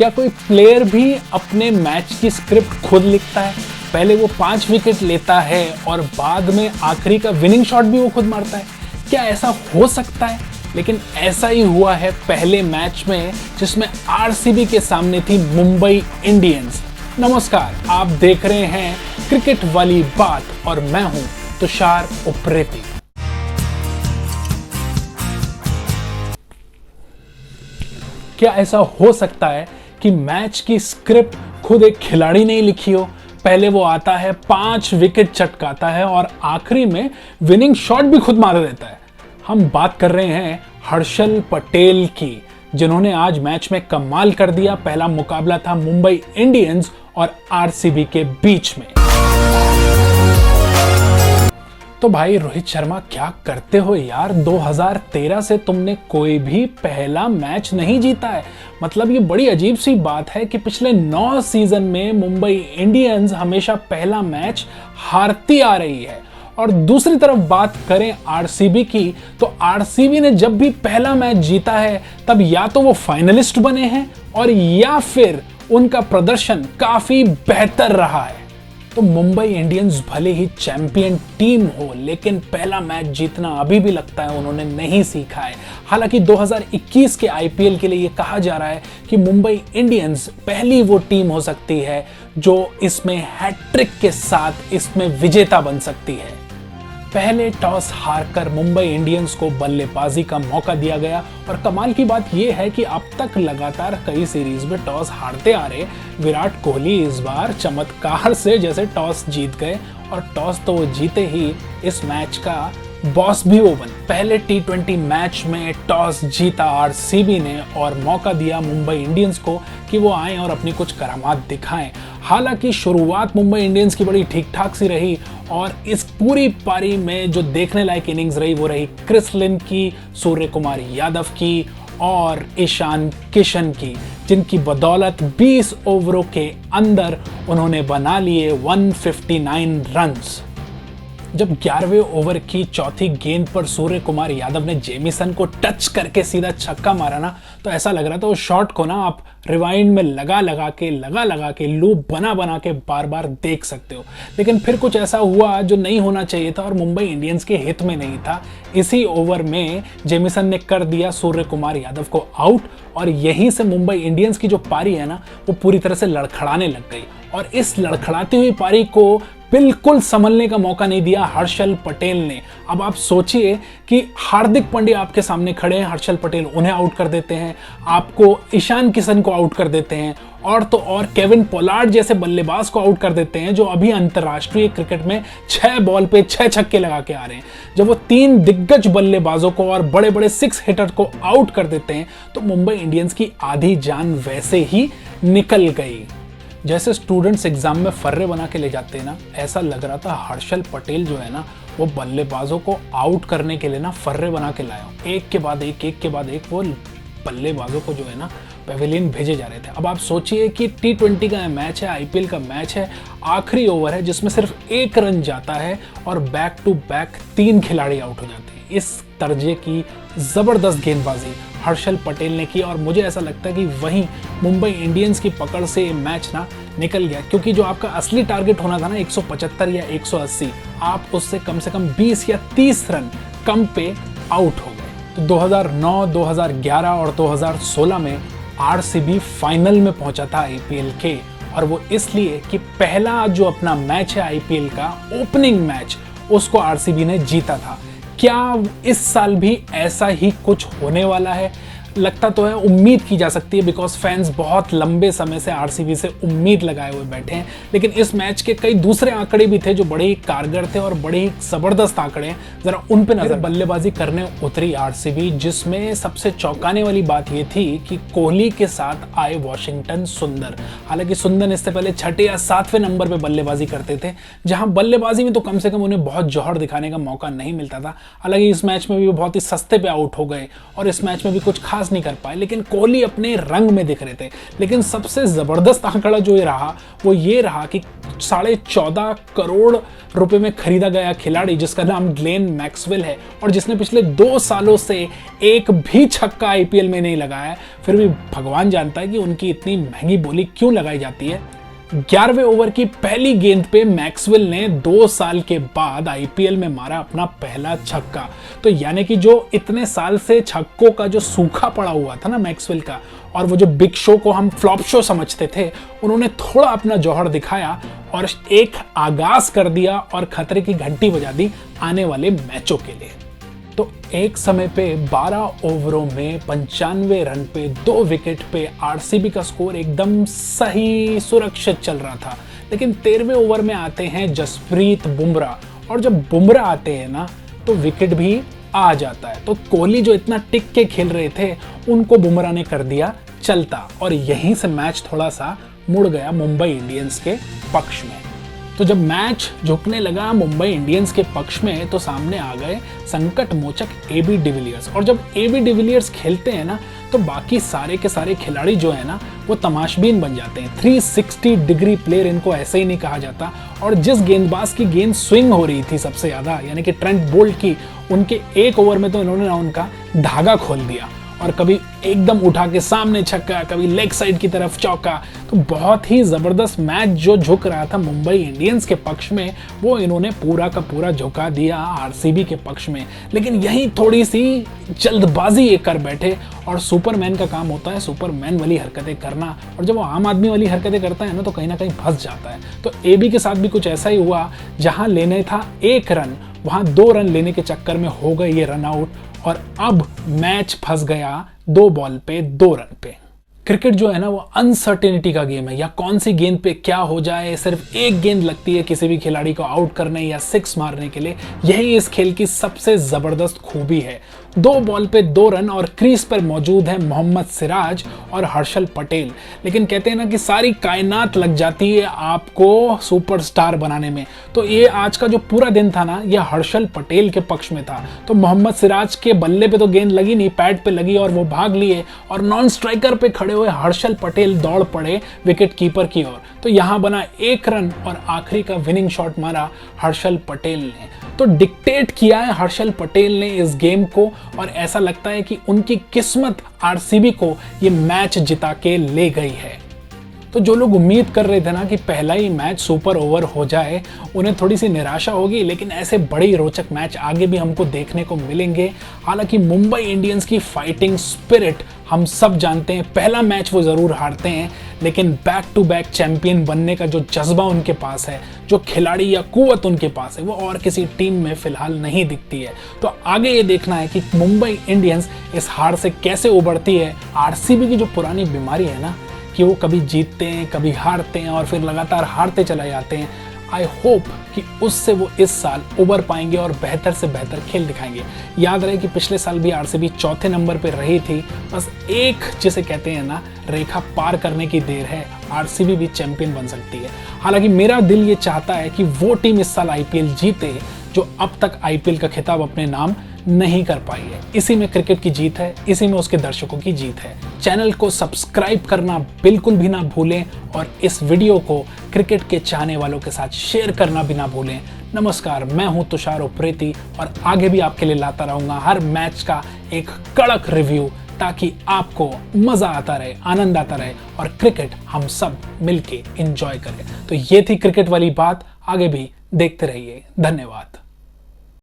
क्या कोई प्लेयर भी अपने मैच की स्क्रिप्ट खुद लिखता है? पहले वो 5 विकेट लेता है और बाद में आखिरी का विनिंग शॉट भी वो खुद मारता है। क्या ऐसा हो सकता है? लेकिन ऐसा ही हुआ है पहले मैच में जिसमें आरसीबी के सामने थी मुंबई इंडियंस। नमस्कार, आप देख रहे हैं क्रिकेट वाली बात और मैं हूं तुषार उप्रेती। क्या ऐसा हो सकता है कि मैच की स्क्रिप्ट खुद एक खिलाड़ी ने लिखी हो? पहले वो आता है, 5 विकेट चटकाता है और आखिरी में विनिंग शॉट भी खुद मार देता है। हम बात कर रहे हैं हर्षल पटेल की, जिन्होंने आज मैच में कमाल कर दिया। पहला मुकाबला था मुंबई इंडियंस और आरसीबी के बीच में। तो भाई रोहित शर्मा, क्या करते हो यार? 2013 से तुमने कोई भी पहला मैच नहीं जीता है। मतलब ये बड़ी अजीब सी बात है कि पिछले 9 सीजन में मुंबई इंडियंस हमेशा पहला मैच हारती आ रही है। और दूसरी तरफ बात करें आरसीबी की, तो आरसीबी ने जब भी पहला मैच जीता है तब या तो वो फाइनलिस्ट बने हैं और या फिर उनका प्रदर्शन काफी बेहतर रहा है। तो मुंबई इंडियंस भले ही चैंपियन टीम हो, लेकिन पहला मैच जीतना अभी भी लगता है उन्होंने नहीं सीखा है। हालांकि 2021 के आईपीएल के लिए ये कहा जा रहा है कि मुंबई इंडियंस पहली वो टीम हो सकती है जो इसमें हैट्रिक के साथ इसमें विजेता बन सकती है। पहले टॉस हारकर मुंबई इंडियंस को बल्लेबाजी का मौका दिया गया और कमाल की बात यह है कि अब तक लगातार कई सीरीज में टॉस हारते आ रहे विराट कोहली इस बार चमत्कार से जैसे टॉस जीत गए और टॉस तो वो जीते ही इस मैच का बॉस भी वो बने। पहले टी20 मैच में टॉस जीता आरसीबी ने और मौका दिया मुंबई इंडियंस को कि वो आए और अपनी कुछ करामात दिखाएं। हालांकि शुरुआत मुंबई इंडियंस की बड़ी ठीक ठाक सी रही और इस पूरी पारी में जो देखने लायक इनिंग्स रही वो रही क्रिस लिन की, सूर्य कुमार यादव की और ईशान किशन की, जिनकी बदौलत 20 ओवरों के अंदर उन्होंने बना लिए 159 रन्स। जब 11वें ओवर की चौथी गेंद पर सूर्य कुमार यादव ने जेमिसन को टच करके सीधा छक्का मारा ना, तो ऐसा लग रहा था उस शॉट को ना आप रिवाइंड में लगा लगा के लूप बना के बार बार देख सकते हो। लेकिन फिर कुछ ऐसा हुआ जो नहीं होना चाहिए था और मुंबई इंडियंस के हित में नहीं था। इसी ओवर में जेमिसन ने कर दिया सूर्य कुमार यादव को आउट और यहीं से मुंबई इंडियंस की जो पारी है ना वो पूरी तरह से लड़खड़ाने लग गई और इस लड़खड़ाती हुई पारी को बिल्कुल संभलने का मौका नहीं दिया हर्षल पटेल ने। अब आप सोचिए कि हार्दिक पांड्या आपके सामने खड़े हैं, हर्षल पटेल उन्हें आउट कर देते हैं, आपको ईशान किशन को आउट कर देते हैं और तो और केविन पोलार्ड जैसे बल्लेबाज को आउट कर देते हैं जो अभी अंतर्राष्ट्रीय क्रिकेट में 6 बॉल पे 6 छक्के लगा के आ रहे हैं। जब वो 3 दिग्गज बल्लेबाजों को और बड़े बड़े 6 हिटर को आउट कर देते हैं तो मुंबई इंडियंस की आधी जान वैसे ही निकल गई। जैसे स्टूडेंट्स एग्जाम में फर्रे बना के ले जाते हैं ना, ऐसा लग रहा था हर्षल पटेल जो है ना वो बल्लेबाजों को आउट करने के लिए ना फर्रे बना के लाया। एक के बाद एक वो बल्लेबाजों को जो है ना पेविलियन भेजे जा रहे थे। अब आप सोचिए कि टी20 का मैच है, आईपीएल का मैच है, आखिरी ओवर है जिसमें सिर्फ 1 रन जाता है और बैक टू बैक 3 खिलाड़ी आउट हो जाते हैं। इस दर्जे की जबरदस्त गेंदबाजी हर्षल पटेल ने की और मुझे ऐसा लगता है कि वहीं मुंबई इंडियंस की पकड़ से ये मैच ना निकल गया, क्योंकि जो आपका असली टारगेट होना था ना 175 या 180, आप उससे कम से कम 20 या 30 रन कम पे आउट हो गए। तो 2009, 2011 और 2016 में आरसीबी फाइनल में पहुंचा था आईपीएल के, और वो इसलिए कि पहला जो अपना मैच है आईपीएल का ओपनिंग मैच उसको आरसीबी ने जीता था। क्या इस साल भी ऐसा ही कुछ होने वाला है? लगता तो है, उम्मीद की जा सकती है, बिकॉज फैंस बहुत लंबे समय से आरसीबी से उम्मीद लगाए हुए बैठे हैं। लेकिन इस मैच के कई दूसरे आंकड़े भी थे जो बड़े ही कारगर थे और बड़े ही जबरदस्त आंकड़े हैं, जरा उन पे नजर। बल्लेबाजी करने उतरी आरसीबी, जिसमें सबसे चौंकाने वाली बात यह थी कि कोहली के साथ आए वॉशिंगटन सुंदर। हालांकि सुंदर इससे पहले 6 या 7वें नंबर पे बल्लेबाजी करते थे, जहां बल्लेबाजी में तो कम से कम उन्हें बहुत जौहर दिखाने का मौका नहीं मिलता था। हालांकि इस मैच में भी वो बहुत ही सस्ते पे आउट हो गए और इस मैच में भी कुछ खास पास नहीं कर पाए, लेकिन कोहली अपने रंग में दिख रहे थे। लेकिन सबसे ज़बरदस्त आंकड़ा जो ये रहा वो ये रहा कि 14.5 करोड़ रुपए में खरीदा गया खिलाड़ी जिसका नाम ग्लेन मैक्सवेल है और जिसने पिछले 2 सालों से एक भी छक्का आईपीएल में नहीं लगाया, फिर भी भगवान जानता है कि उनकी इतनी महंगी बोली क्यों लगाई जाती है। 11वें ओवर की पहली गेंद पे मैक्सवेल ने 2 साल के बाद आईपीएल में मारा अपना पहला छक्का। तो यानी कि जो इतने साल से छक्कों का जो सूखा पड़ा हुआ था ना मैक्सवेल का, और वो जो बिग शो को हम फ्लॉप शो समझते थे, उन्होंने थोड़ा अपना जौहर दिखाया और एक आगाज कर दिया और खतरे की घंटी बजा दी आने वाले मैचों के लिए। तो एक समय पे 12 ओवरों में 95 रन पे 2 विकेट पे आरसीबी का स्कोर एकदम सही सुरक्षित चल रहा था। लेकिन 13वें ओवर में आते हैं जसप्रीत बुमराह, और जब बुमराह आते हैं ना तो विकेट भी आ जाता है। तो कोहली जो इतना टिक के खेल रहे थे उनको बुमराह ने कर दिया चलता, और यहीं से मैच थोड़ा सा मुड़ गया मुंबई इंडियंस के पक्ष में। तो जब मैच झुकने लगा मुंबई इंडियंस के पक्ष में तो सामने आ गए संकट मोचक एबी डिविलियर्स, और जब एबी डिविलियर्स खेलते हैं ना तो बाकी सारे के सारे खिलाड़ी जो है ना वो तमाशबीन बन जाते हैं। 360 डिग्री प्लेयर इनको ऐसे ही नहीं कहा जाता। और जिस गेंदबाज की गेंद स्विंग हो रही थी सबसे ज्यादा, यानी कि ट्रेंट बोल्ट की, उनके एक ओवर में तो इन्होंने ना उनका धागा खोल दिया, और कभी एकदम उठा के सामने छक्का, कभी लेग साइड की तरफ चौका। तो बहुत ही जबरदस्त मैच जो झुक रहा था मुंबई इंडियंस के पक्ष में, वो इन्होंने पूरा का पूरा झुका दिया आरसीबी के पक्ष में। लेकिन यही थोड़ी सी जल्दबाजी ये कर बैठे, और सुपरमैन का काम होता है सुपरमैन वाली हरकतें करना, और जब वो आम आदमी वाली हरकतें करता है ना कहीं फंस जाता है। तो एबी के साथ भी कुछ ऐसा ही हुआ, जहां लेने था 1 रन वहां 2 रन लेने के चक्कर में हो गए ये रन आउट, और अब मैच फंस गया 2 बॉल पे 2 रन पे। क्रिकेट जो है ना वो अनसर्टेनिटी का गेम है, या कौन सी गेंद पे क्या हो जाए, सिर्फ एक गेंद लगती है किसी भी खिलाड़ी को आउट करने या 6 मारने के लिए। यही इस खेल की सबसे जबरदस्त खूबी है। 2 बॉल पे 2 रन और क्रीज पर मौजूद है मोहम्मद सिराज और हर्षल पटेल। लेकिन कहते हैं ना कि सारी कायनात लग जाती है आपको सुपरस्टार बनाने में। तो ये आज का जो पूरा दिन था ना यह हर्षल पटेल के पक्ष में था। तो मोहम्मद सिराज के बल्ले पे तो गेंद लगी नहीं, पैड पे लगी और वो भाग लिए, और नॉन स्ट्राइकर पे खड़े हुए हर्षल पटेल दौड़ पड़े विकेट कीपर की ओर। तो यहां बना 1 रन और आखिरी का विनिंग शॉट मारा हर्षल पटेल ने। तो डिक्टेट किया है हर्षल पटेल ने इस गेम को, और ऐसा लगता है कि उनकी किस्मत आरसीबी को ये मैच जिता के ले गई है। तो जो लोग उम्मीद कर रहे थे ना कि पहला ही मैच सुपर ओवर हो जाए, उन्हें थोड़ी सी निराशा होगी। लेकिन ऐसे बड़े रोचक मैच आगे भी हमको देखने को मिलेंगे। हालांकि मुंबई इंडियंस की फाइटिंग स्पिरिट हम सब जानते हैं। पहला मैच वो ज़रूर हारते हैं, लेकिन बैक टू बैक चैंपियन बनने का जो जज्बा उनके पास है, जो खिलाड़ी या कुव्वत उनके पास है, वो और किसी टीम में फिलहाल नहीं दिखती है। तो आगे ये देखना है कि मुंबई इंडियंस इस हार से कैसे उबरती है। आरसीबी की जो पुरानी बीमारी है ना कि वो कभी जीतते हैं कभी हारते हैं और फिर लगातार हारते चले जाते हैं, आई होप कि उससे वो इस साल उबर पाएंगे और बेहतर से बेहतर खेल दिखाएंगे। याद रहे कि पिछले साल भी आरसीबी 4थे नंबर पे रही थी, बस एक जिसे कहते हैं ना रेखा पार करने की देर है, आरसीबी भी चैंपियन बन सकती है। हालांकि मेरा दिल ये चाहता है कि वो टीम इस साल आईपीएल जीते जो अब तक आईपीएल का खिताब अपने नाम नहीं कर पाई है। इसी में क्रिकेट की जीत है, इसी में उसके दर्शकों की जीत है। चैनल को सब्सक्राइब करना बिल्कुल भी ना भूलें, और इस वीडियो को क्रिकेट के चाहने वालों के साथ शेयर करना भी ना भूलें। नमस्कार, मैं हूं तुषार उप्रेती, और आगे भी आपके लिए लाता रहूंगा हर मैच का एक कड़क रिव्यू, ताकि आपको मजा आता रहे, आनंद आता रहे, और क्रिकेट हम सब मिलके एंजॉय करें। तो ये थी क्रिकेट वाली बात, आगे भी देखते रहिए। धन्यवाद।